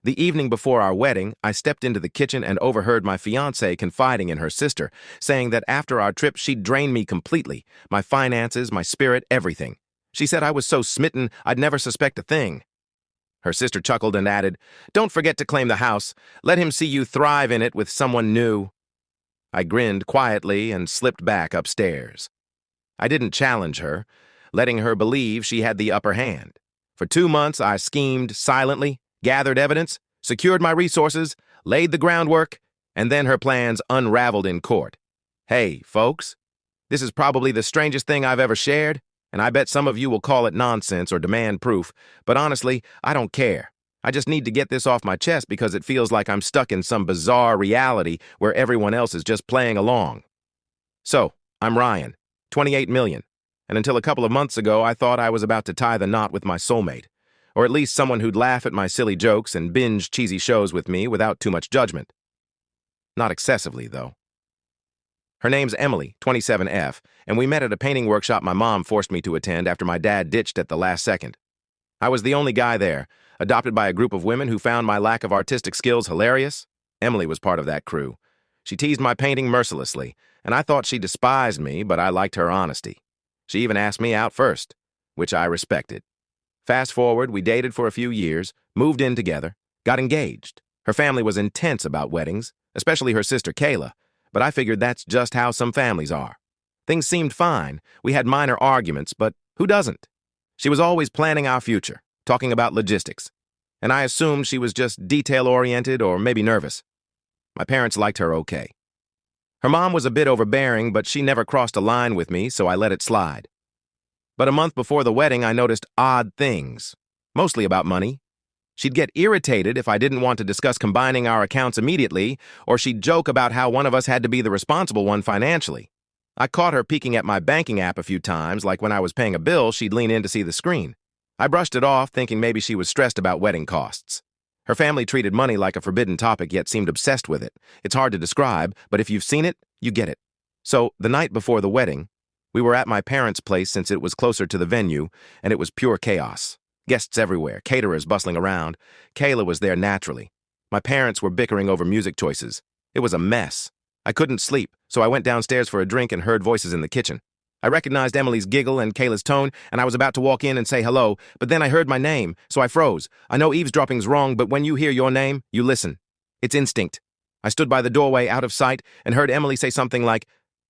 The evening before our wedding, I stepped into the kitchen and overheard my fiancée confiding in her sister, saying that after our trip she'd drained me completely, my finances, my spirit, everything. She said I was so smitten I'd never suspect a thing. Her sister chuckled and added, "Don't forget to claim the house. Let him see you thrive in it with someone new." I grinned quietly and slipped back upstairs. I didn't challenge her, letting her believe she had the upper hand. For 2 months, I schemed silently, gathered evidence, secured my resources, laid the groundwork, and then her plans unraveled in court. Hey, folks, this is probably the strangest thing I've ever shared, and I bet some of you will call it nonsense or demand proof, but honestly, I don't care. I just need to get this off my chest because it feels like I'm stuck in some bizarre reality where everyone else is just playing along. So, I'm Ryan, 28 million, and until a couple of months ago, I thought I was about to tie the knot with my soulmate, or at least someone who'd laugh at my silly jokes and binge cheesy shows with me without too much judgment. Not excessively, though. Her name's Emily, 27F, and we met at a painting workshop my mom forced me to attend after my dad ditched at the last second. I was the only guy there, adopted by a group of women who found my lack of artistic skills hilarious. Emily was part of that crew. She teased my painting mercilessly, and I thought she despised me, but I liked her honesty. She even asked me out first, which I respected. Fast forward, we dated for a few years, moved in together, got engaged. Her family was intense about weddings, especially her sister Kayla, but I figured that's just how some families are. Things seemed fine. We had minor arguments, but who doesn't? She was always planning our future, talking about logistics, and I assumed she was just detail-oriented or maybe nervous. My parents liked her okay. Her mom was a bit overbearing, but she never crossed a line with me, so I let it slide. But a month before the wedding, I noticed odd things, mostly about money. She'd get irritated if I didn't want to discuss combining our accounts immediately, or she'd joke about how one of us had to be the responsible one financially. I caught her peeking at my banking app a few times, like when I was paying a bill, she'd lean in to see the screen. I brushed it off, thinking maybe she was stressed about wedding costs. Her family treated money like a forbidden topic, yet seemed obsessed with it. It's hard to describe, but if you've seen it, you get it. So, the night before the wedding, we were at my parents' place since it was closer to the venue, and it was pure chaos. Guests everywhere, caterers bustling around. Kayla was there naturally. My parents were bickering over music choices. It was a mess. I couldn't sleep, so I went downstairs for a drink and heard voices in the kitchen. I recognized Emily's giggle and Kayla's tone, and I was about to walk in and say hello, but then I heard my name, so I froze. I know eavesdropping's wrong, but when you hear your name, you listen. It's instinct. I stood by the doorway, out of sight, and heard Emily say something like,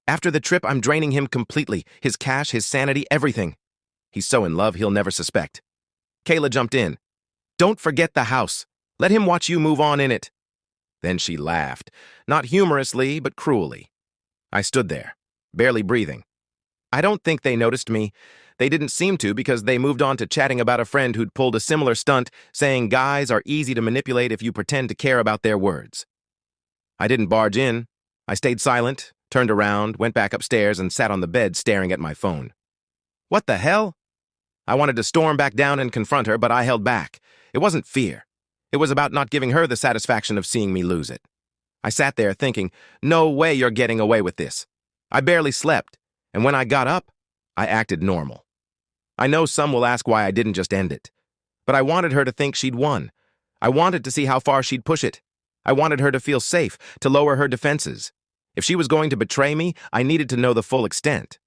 "After the trip, I'm draining him completely. His cash, his sanity, everything. He's so in love, he'll never suspect." Kayla jumped in. "Don't forget the house. Let him watch you move on in it." Then she laughed, not humorously, but cruelly. I stood there, barely breathing. I don't think they noticed me. They didn't seem to because they moved on to chatting about a friend who'd pulled a similar stunt, saying guys are easy to manipulate if you pretend to care about their words. I didn't barge in. I stayed silent, turned around, went back upstairs, and sat on the bed staring at my phone. What the hell? I wanted to storm back down and confront her, but I held back. It wasn't fear. It was about not giving her the satisfaction of seeing me lose it. I sat there thinking, no way you're getting away with this. I barely slept, and when I got up, I acted normal. I know some will ask why I didn't just end it, but I wanted her to think she'd won. I wanted to see how far she'd push it. I wanted her to feel safe, to lower her defenses. If she was going to betray me, I needed to know the full extent.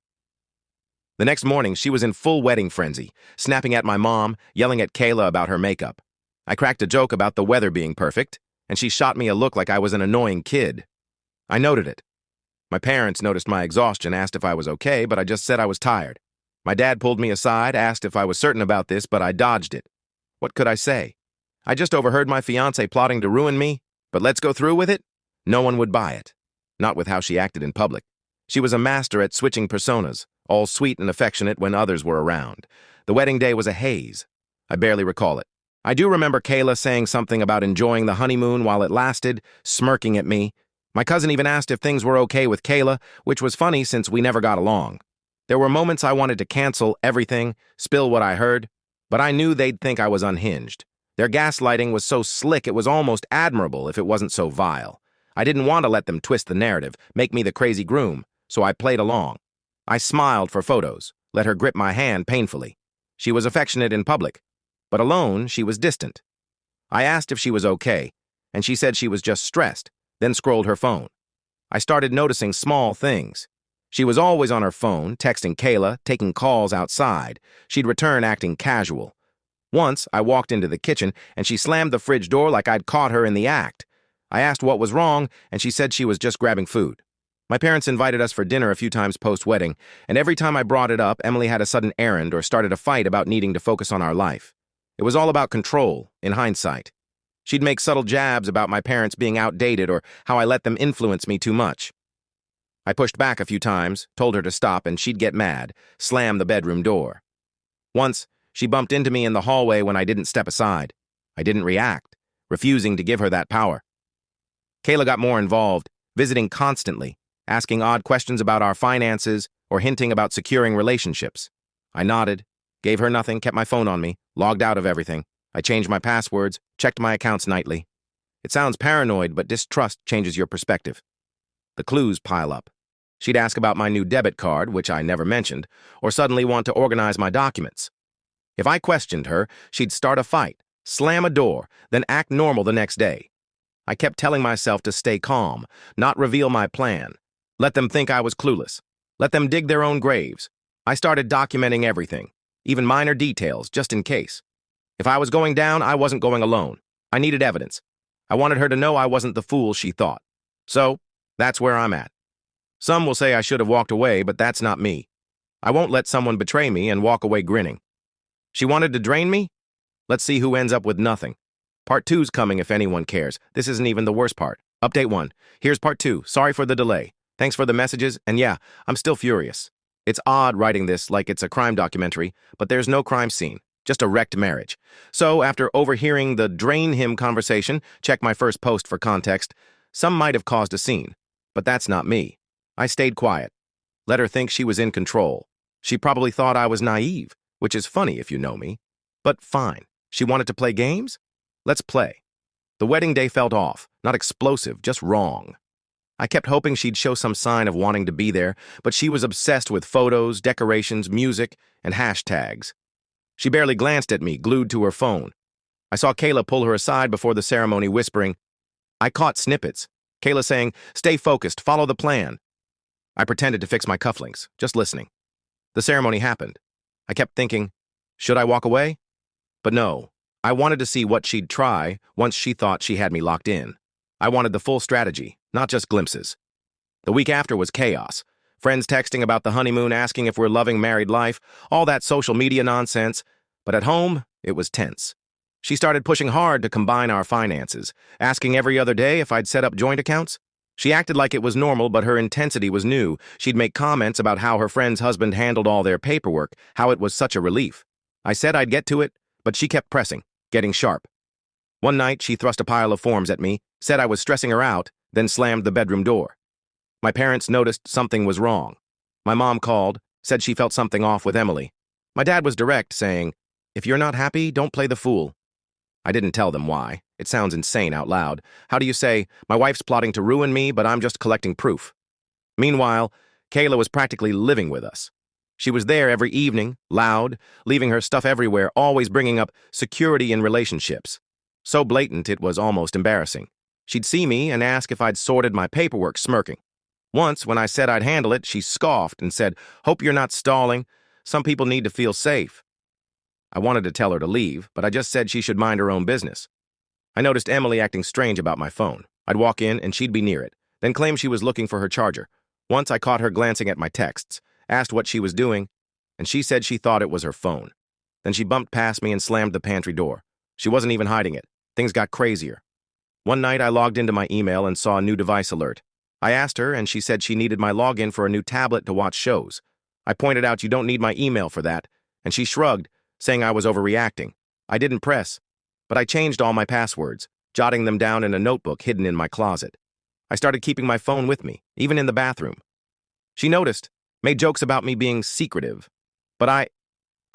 The next morning, she was in full wedding frenzy, snapping at my mom, yelling at Kayla about her makeup. I cracked a joke about the weather being perfect, and she shot me a look like I was an annoying kid. I noted it. My parents noticed my exhaustion, asked if I was okay, but I just said I was tired. My dad pulled me aside, asked if I was certain about this, but I dodged it. What could I say? I just overheard my fiancée plotting to ruin me, but let's go through with it? No one would buy it. Not with how she acted in public. She was a master at switching personas, all sweet and affectionate when others were around. The wedding day was a haze. I barely recall it. I do remember Kayla saying something about enjoying the honeymoon while it lasted, smirking at me. My cousin even asked if things were okay with Kayla, which was funny since we never got along. There were moments I wanted to cancel everything, spill what I heard, but I knew they'd think I was unhinged. Their gaslighting was so slick it was almost admirable if it wasn't so vile. I didn't want to let them twist the narrative, make me the crazy groom, so I played along. I smiled for photos, let her grip my hand painfully. She was affectionate in public, but alone she was distant. I asked if she was okay, and she said she was just stressed, then scrolled her phone. I started noticing small things. She was always on her phone, texting Kayla, taking calls outside. She'd return acting casual. Once, I walked into the kitchen, and she slammed the fridge door like I'd caught her in the act. I asked what was wrong, and she said she was just grabbing food. My parents invited us for dinner a few times post-wedding, and every time I brought it up, Emily had a sudden errand or started a fight about needing to focus on our life. It was all about control, in hindsight. She'd make subtle jabs about my parents being outdated or how I let them influence me too much. I pushed back a few times, told her to stop, and she'd get mad, slam the bedroom door. Once, she bumped into me in the hallway when I didn't step aside. I didn't react, refusing to give her that power. Kayla got more involved, visiting constantly, asking odd questions about our finances or hinting about securing relationships. I nodded, gave her nothing, kept my phone on me, logged out of everything. I changed my passwords, checked my accounts nightly. It sounds paranoid, but distrust changes your perspective. The clues pile up. She'd ask about my new debit card, which I never mentioned, or suddenly want to organize my documents. If I questioned her, she'd start a fight, slam a door, then act normal the next day. I kept telling myself to stay calm, not reveal my plan. Let them think I was clueless. Let them dig their own graves. I started documenting everything, even minor details, just in case. If I was going down, I wasn't going alone. I needed evidence. I wanted her to know I wasn't the fool she thought. So, that's where I'm at. Some will say I should have walked away, but that's not me. I won't let someone betray me and walk away grinning. She wanted to drain me? Let's see who ends up with nothing. Part 2's coming if anyone cares. This isn't even the worst part. Update 1. Here's part 2. Sorry for the delay. Thanks for the messages, and yeah, I'm still furious. It's odd writing this like it's a crime documentary, but there's no crime scene, just a wrecked marriage. So, after overhearing the drain him conversation, check my first post for context, some might have caused a scene, but that's not me. I stayed quiet. Let her think she was in control. She probably thought I was naive, which is funny if you know me. But fine. She wanted to play games? Let's play. The wedding day felt off, not explosive, just wrong. I kept hoping she'd show some sign of wanting to be there, but she was obsessed with photos, decorations, music, and hashtags. She barely glanced at me, glued to her phone. I saw Kayla pull her aside before the ceremony, whispering. I caught snippets. Kayla saying, "Stay focused, follow the plan." I pretended to fix my cufflinks, just listening. The ceremony happened. I kept thinking, should I walk away? But no, I wanted to see what she'd try once she thought she had me locked in. I wanted the full strategy, not just glimpses. The week after was chaos. Friends texting about the honeymoon, asking if we're loving married life, all that social media nonsense. But at home, it was tense. She started pushing hard to combine our finances, asking every other day if I'd set up joint accounts. She acted like it was normal, but her intensity was new. She'd make comments about how her friend's husband handled all their paperwork, how it was such a relief. I said I'd get to it, but she kept pressing, getting sharp. One night, she thrust a pile of forms at me, said I was stressing her out, then slammed the bedroom door. My parents noticed something was wrong. My mom called, said she felt something off with Emily. My dad was direct, saying, "If you're not happy, don't play the fool." I didn't tell them why. It sounds insane out loud. How do you say, my wife's plotting to ruin me, but I'm just collecting proof? Meanwhile, Kayla was practically living with us. She was there every evening, loud, leaving her stuff everywhere, always bringing up security in relationships. So blatant it was almost embarrassing. She'd see me and ask if I'd sorted my paperwork, smirking. Once, when I said I'd handle it, she scoffed and said, "Hope you're not stalling. Some people need to feel safe." I wanted to tell her to leave, but I just said she should mind her own business. I noticed Emily acting strange about my phone. I'd walk in and she'd be near it, then claim she was looking for her charger. Once I caught her glancing at my texts, asked what she was doing, and she said she thought it was her phone. Then she bumped past me and slammed the pantry door. She wasn't even hiding it. Things got crazier. One night I logged into my email and saw a new device alert. I asked her and she said she needed my login for a new tablet to watch shows. I pointed out you don't need my email for that, and she shrugged, saying I was overreacting. I didn't press, but I changed all my passwords, jotting them down in a notebook hidden in my closet. I started keeping my phone with me, even in the bathroom. She noticed, made jokes about me being secretive, but I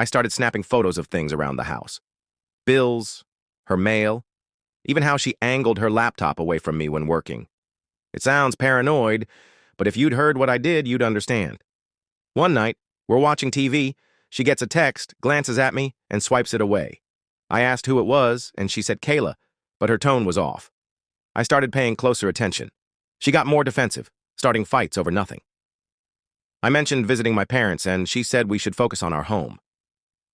started snapping photos of things around the house. Bills, her mail, even how she angled her laptop away from me when working. It sounds paranoid, but if you'd heard what I did, you'd understand. One night, we're watching TV, she gets a text, glances at me, and swipes it away. I asked who it was, and she said, "Kayla, but her tone was off. I started paying closer attention. She got more defensive, starting fights over nothing. I mentioned visiting my parents, and she said we should focus on our home.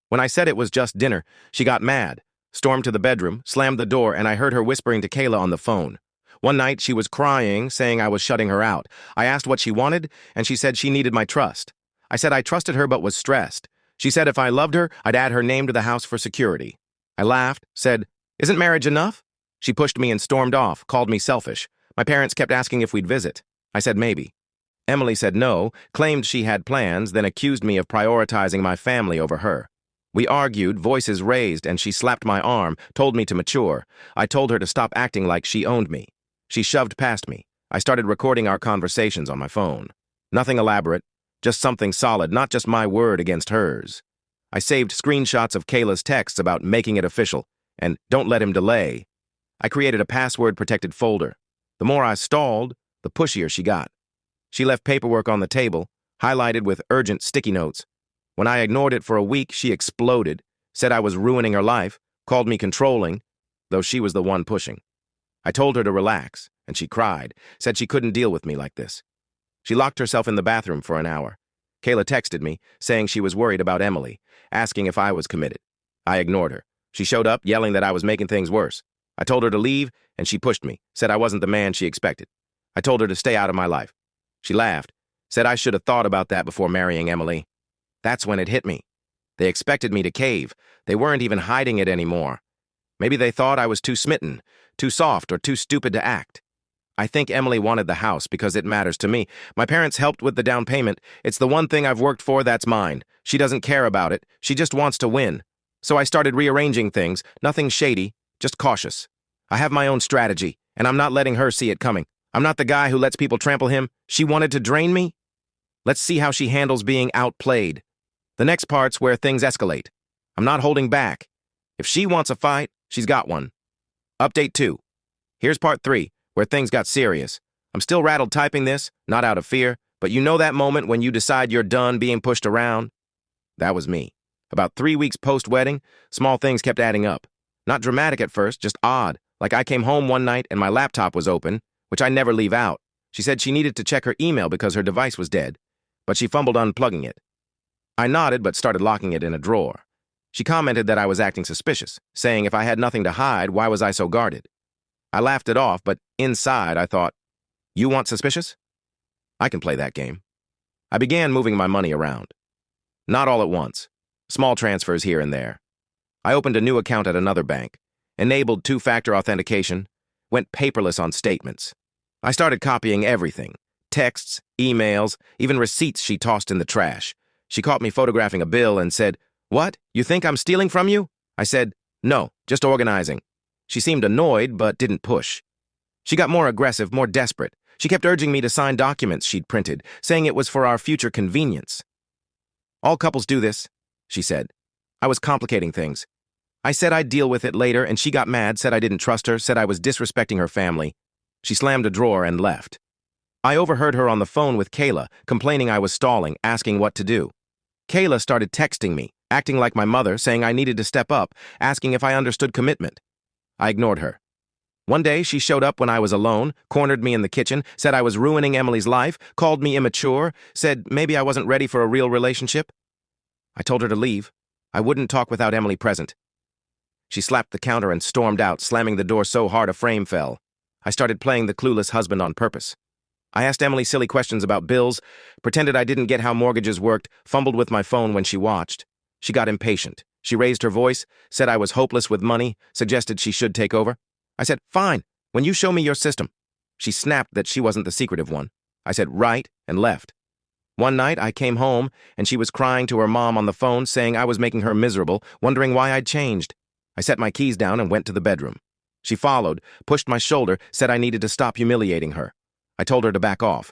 When I said it was just dinner, she got mad, stormed to the bedroom, slammed the door, and I heard her whispering to Kayla on the phone. One night, she was crying, saying I was shutting her out. I asked what she wanted, and she said she needed my trust. I said I trusted her but was stressed. She said if I loved her, I'd add her name to the house for security. I laughed, said, "Isn't marriage enough?" She pushed me and stormed off, called me selfish. My parents kept asking if we'd visit. I said maybe. Emily said no, claimed she had plans, then accused me of prioritizing my family over her. We argued, voices raised, and she slapped my arm, told me to mature. I told her to stop acting like she owned me. She shoved past me. I started recording our conversations on my phone. Nothing elaborate, just something solid, not just my word against hers. I saved screenshots of Kayla's texts about making it official and don't let him delay. I created a password-protected folder. The more I stalled, the pushier she got. She left paperwork on the table, highlighted with urgent sticky notes. When I ignored it for a week, she exploded, said I was ruining her life, called me controlling, though she was the one pushing. I told her to relax, and she cried, said she couldn't deal with me like this. She locked herself in the bathroom for an hour. Kayla texted me, saying she was worried about Emily, asking if I was committed. I ignored her. She showed up, yelling that I was making things worse. I told her to leave, and she pushed me, said I wasn't the man she expected. I told her to stay out of my life. She laughed, said I should have thought about that before marrying Emily. That's when it hit me. They expected me to cave. They weren't even hiding it anymore. Maybe they thought I was too smitten, too soft, or too stupid to act. I think Emily wanted the house because it matters to me. My parents helped with the down payment. It's the one thing I've worked for that's mine. She doesn't care about it. She just wants to win. So I started rearranging things, nothing shady, just cautious. I have my own strategy, and I'm not letting her see it coming. I'm not the guy who lets people trample him. She wanted to drain me? Let's see how she handles being outplayed. The next part's where things escalate. I'm not holding back. If she wants a fight, she's got one. Update 2. Here's part 3, where things got serious. I'm still rattled typing this, not out of fear, but you know that moment when you decide you're done being pushed around? That was me. About 3 weeks post-wedding, small things kept adding up. Not dramatic at first, just odd, like I came home one night and my laptop was open, which I never leave out. She said she needed to check her email because her device was dead, but she fumbled unplugging it. I nodded but started locking it in a drawer. She commented that I was acting suspicious, saying if I had nothing to hide, why was I so guarded? I laughed it off, but inside I thought, you want suspicious? I can play that game. I began moving my money around. Not all at once. Small transfers here and there. I opened a new account at another bank, enabled two-factor authentication, went paperless on statements. I started copying everything. Texts, emails, even receipts she tossed in the trash. She caught me photographing a bill and said, "What? You think I'm stealing from you?" I said, "No, just organizing." She seemed annoyed, but didn't push. She got more aggressive, more desperate. She kept urging me to sign documents she'd printed, saying it was for our future convenience. "All couples do this," she said. I was complicating things. I said I'd deal with it later, and she got mad, said I didn't trust her, said I was disrespecting her family. She slammed a drawer and left. I overheard her on the phone with Kayla, complaining I was stalling, asking what to do. Kayla started texting me, acting like my mother, saying I needed to step up, asking if I understood commitment. I ignored her. One day, she showed up when I was alone, cornered me in the kitchen, said I was ruining Emily's life, called me immature, said maybe I wasn't ready for a real relationship. I told her to leave. I wouldn't talk without Emily present. She slapped the counter and stormed out, slamming the door so hard a frame fell. I started playing the clueless husband on purpose. I asked Emily silly questions about bills, pretended I didn't get how mortgages worked, fumbled with my phone when she watched. She got impatient. She raised her voice, said I was hopeless with money, suggested she should take over. I said, "Fine, when you show me your system." She snapped that she wasn't the secretive one. I said, "Right," and left. One night, I came home, and she was crying to her mom on the phone, saying I was making her miserable, wondering why I'd changed. I set my keys down and went to the bedroom. She followed, pushed my shoulder, said I needed to stop humiliating her. I told her to back off.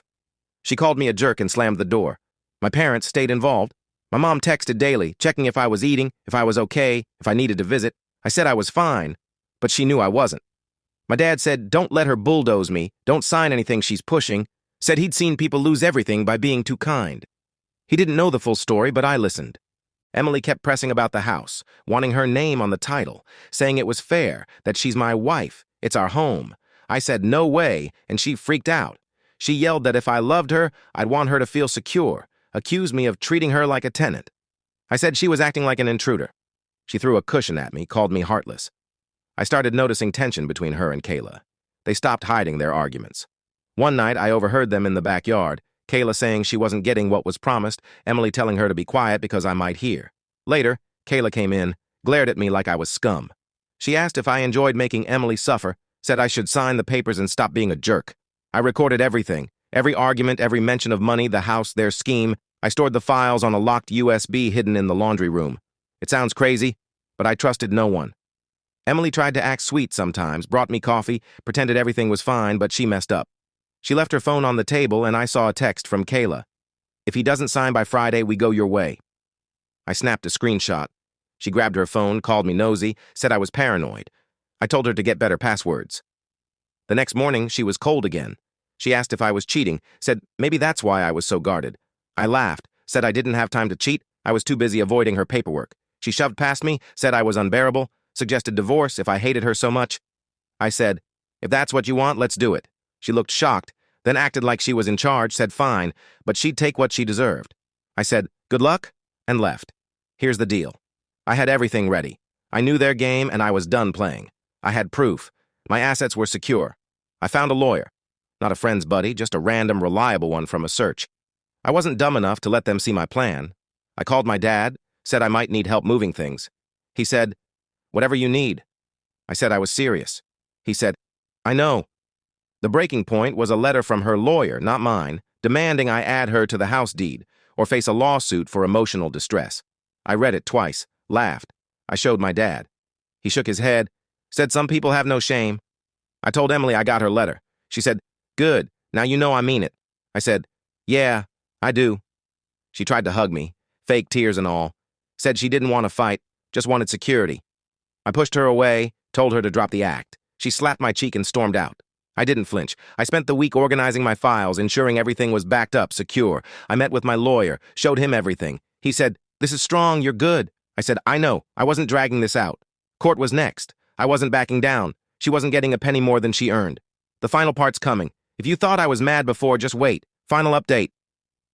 She called me a jerk and slammed the door. My parents stayed involved. My mom texted daily, checking if I was eating, if I was okay, if I needed to visit. I said I was fine, but she knew I wasn't. My dad said, "Don't let her bulldoze me, don't sign anything she's pushing," said he'd seen people lose everything by being too kind. He didn't know the full story, but I listened. Emily kept pressing about the house, wanting her name on the title, saying it was fair, that she's my wife, it's our home. I said no way, and she freaked out. She yelled that if I loved her, I'd want her to feel secure, accused me of treating her like a tenant. I said she was acting like an intruder. She threw a cushion at me, called me heartless. I started noticing tension between her and Kayla. They stopped hiding their arguments. One night, I overheard them in the backyard, Kayla saying she wasn't getting what was promised, Emily telling her to be quiet because I might hear. Later, Kayla came in, glared at me like I was scum. She asked if I enjoyed making Emily suffer, said I should sign the papers and stop being a jerk. I recorded everything, every argument, every mention of money, the house, their scheme. I stored the files on a locked USB hidden in the laundry room. It sounds crazy, but I trusted no one. Emily tried to act sweet sometimes, brought me coffee, pretended everything was fine, but she messed up. She left her phone on the table, and I saw a text from Kayla. If he doesn't sign by Friday, we go your way. I snapped a screenshot. She grabbed her phone, called me nosy, said I was paranoid. I told her to get better passwords. The next morning, she was cold again. She asked if I was cheating, said maybe that's why I was so guarded. I laughed, said I didn't have time to cheat, I was too busy avoiding her paperwork. She shoved past me, said I was unbearable, suggested divorce if I hated her so much. I said, if that's what you want, let's do it. She looked shocked, then acted like she was in charge, said fine, but she'd take what she deserved. I said, good luck, and left. Here's the deal. I had everything ready. I knew their game, and I was done playing. I had proof. My assets were secure. I found a lawyer. Not a friend's buddy, just a random, reliable one from a search. I wasn't dumb enough to let them see my plan. I called my dad, said I might need help moving things. He said, whatever you need. I said I was serious. He said, I know. The breaking point was a letter from her lawyer, not mine, demanding I add her to the house deed or face a lawsuit for emotional distress. I read it twice, laughed. I showed my dad. He shook his head, said some people have no shame. I told Emily I got her letter. She said, good, now you know I mean it. I said, yeah, I do. She tried to hug me, fake tears and all, said she didn't want to fight, just wanted security. I pushed her away, told her to drop the act. She slapped my cheek and stormed out. I didn't flinch. I spent the week organizing my files, ensuring everything was backed up, secure. I met with my lawyer, showed him everything. He said, this is strong, you're good. I said, I know, I wasn't dragging this out. Court was next. I wasn't backing down. She wasn't getting a penny more than she earned. The final part's coming. If you thought I was mad before, just wait. Final update.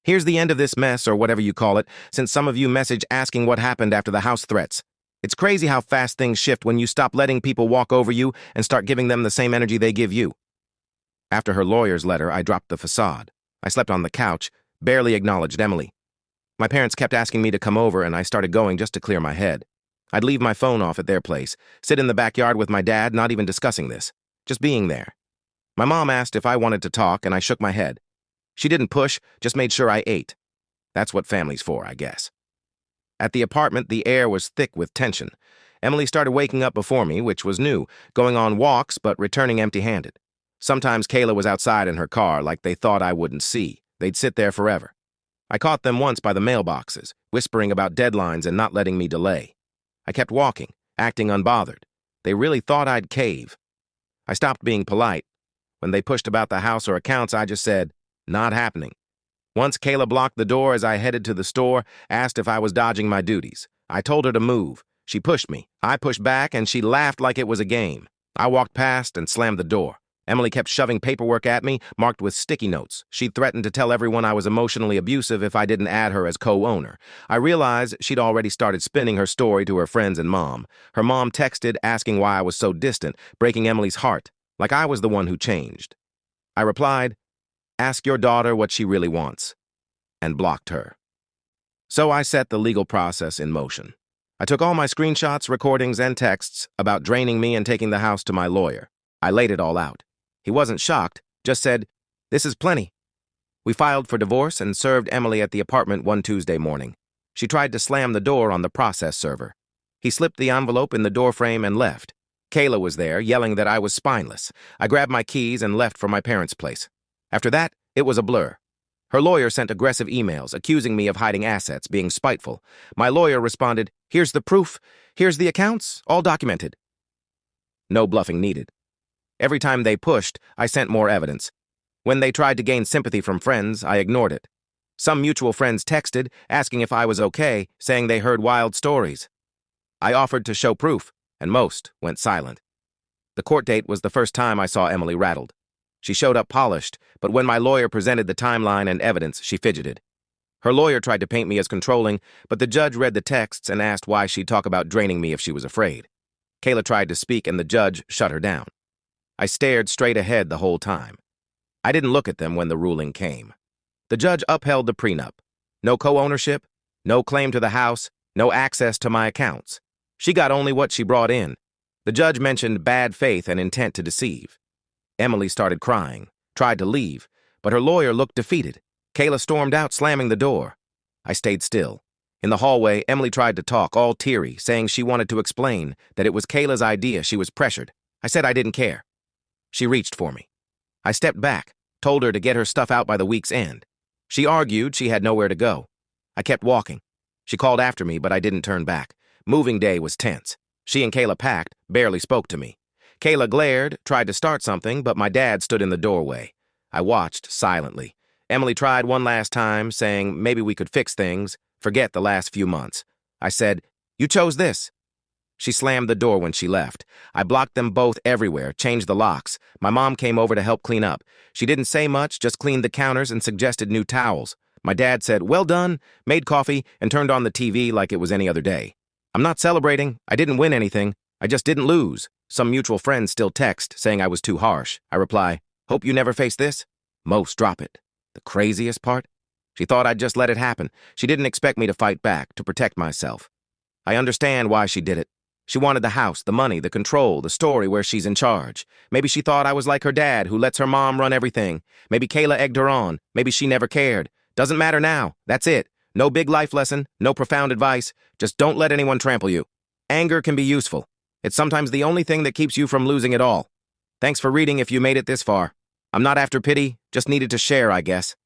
Here's the end of this mess, or whatever you call it, since some of you messaged asking what happened after the house threats. It's crazy how fast things shift when you stop letting people walk over you and start giving them the same energy they give you. After her lawyer's letter, I dropped the facade. I slept on the couch, barely acknowledged Emily. My parents kept asking me to come over, and I started going just to clear my head. I'd leave my phone off at their place, sit in the backyard with my dad, not even discussing this, just being there. My mom asked if I wanted to talk, and I shook my head. She didn't push, just made sure I ate. That's what family's for, I guess. At the apartment, the air was thick with tension. Emily started waking up before me, which was new, going on walks but returning empty-handed. Sometimes Kayla was outside in her car like they thought I wouldn't see. They'd sit there forever. I caught them once by the mailboxes, whispering about deadlines and not letting me delay. I kept walking, acting unbothered. They really thought I'd cave. I stopped being polite. When they pushed about the house or accounts, I just said, not happening. Once Kayla blocked the door as I headed to the store, asked if I was dodging my duties. I told her to move. She pushed me. I pushed back, and she laughed like it was a game. I walked past and slammed the door. Emily kept shoving paperwork at me, marked with sticky notes. She threatened to tell everyone I was emotionally abusive if I didn't add her as co-owner. I realized she'd already started spinning her story to her friends and mom. Her mom texted asking why I was so distant, breaking Emily's heart, like I was the one who changed. I replied, ask your daughter what she really wants, and blocked her. So I set the legal process in motion. I took all my screenshots, recordings, and texts about draining me and taking the house to my lawyer. I laid it all out. He wasn't shocked, just said, this is plenty. We filed for divorce and served Emily at the apartment one Tuesday morning. She tried to slam the door on the process server. He slipped the envelope in the doorframe and left. Kayla was there, yelling that I was spineless. I grabbed my keys and left for my parents' place. After that, it was a blur. Her lawyer sent aggressive emails accusing me of hiding assets, being spiteful. My lawyer responded, here's the proof, here's the accounts, all documented. No bluffing needed. Every time they pushed, I sent more evidence. When they tried to gain sympathy from friends, I ignored it. Some mutual friends texted, asking if I was okay, saying they heard wild stories. I offered to show proof, and most went silent. The court date was the first time I saw Emily rattled. She showed up polished, but when my lawyer presented the timeline and evidence, she fidgeted. Her lawyer tried to paint me as controlling, but the judge read the texts and asked why she'd talk about draining me if she was afraid. Kayla tried to speak, and the judge shut her down. I stared straight ahead the whole time. I didn't look at them when the ruling came. The judge upheld the prenup. No co-ownership, no claim to the house, no access to my accounts. She got only what she brought in. The judge mentioned bad faith and intent to deceive. Emily started crying, tried to leave, but her lawyer looked defeated. Kayla stormed out, slamming the door. I stayed still. In the hallway, Emily tried to talk, all teary, saying she wanted to explain that it was Kayla's idea, she was pressured. I said I didn't care. She reached for me. I stepped back, told her to get her stuff out by the week's end. She argued she had nowhere to go. I kept walking. She called after me, but I didn't turn back. Moving day was tense. She and Kayla packed, barely spoke to me. Kayla glared, tried to start something, but my dad stood in the doorway. I watched silently. Emily tried one last time, saying maybe we could fix things, forget the last few months. I said, "You chose this." She slammed the door when she left. I blocked them both everywhere, changed the locks. My mom came over to help clean up. She didn't say much, just cleaned the counters and suggested new towels. My dad said, "Well done," made coffee, and turned on the TV like it was any other day. I'm not celebrating. I didn't win anything. I just didn't lose. Some mutual friends still text, saying I was too harsh. I reply, "Hope you never face this." Most drop it. The craziest part? She thought I'd just let it happen. She didn't expect me to fight back, to protect myself. I understand why she did it. She wanted the house, the money, the control, the story where she's in charge. Maybe she thought I was like her dad, who lets her mom run everything. Maybe Kayla egged her on. Maybe she never cared. Doesn't matter now. That's it. No big life lesson, no profound advice. Just don't let anyone trample you. Anger can be useful. It's sometimes the only thing that keeps you from losing it all. Thanks for reading if you made it this far. I'm not after pity, just needed to share, I guess.